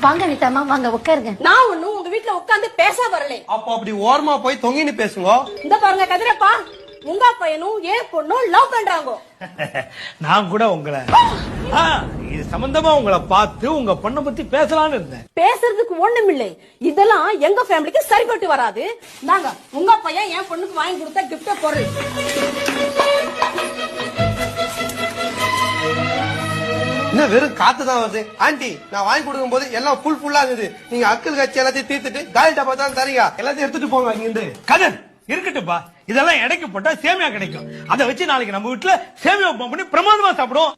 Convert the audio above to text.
வாங்க அனிதாமா வாங்க உட்காருங்க. நான் ஒண்ணும் உங்க வீட்டுல உட்கார்ந்து பேச வரல. அப்போ அப்படி ஓரமா போய் தொங்கின்னு பேசுங்க. இந்த பாருங்க கதிரப்பா, உங்க பையனும் ஏன் பொண்ணும் லவ் பண்றாங்க. நான் கூட உங்களை இது சம்பந்தமா உங்களை பார்த்து உங்க பொண்ணை பத்தி பேசலாம்னு இருந்தேன். பேசுறதுக்கு ஒண்ணும் இல்லை, இதெல்லாம் எங்க ஃபேமிலிக்கு சரிப்பட்டு வராது. நாங்க உங்க பையன் என் பொண்ணுக்கு வாங்கி கொடுத்த கிஃப்ட் பொருள். என்ன வெறும் காத்து தான் வருது. ஆண்டி நான் வாங்கி கொடுக்கும் போது எல்லாம் ஃபுல்லா இருந்தது. நீங்க அக்கல் கட்சி எல்லாத்தையும் தீர்த்துட்டு காலி டப்பா தான் தரீங்க. எல்லாத்தையும் எடுத்துட்டு போங்க இங்க இருந்து. கதன் இருக்கட்டும்பா, இதெல்லாம் எடைக்கு போட்டா சேமியா கிடைக்கும். அதை வச்சு நாளைக்கு நம்ம வீட்டுல சேமியா பண்ணி பிரமாதமா சாப்பிடுவோம்.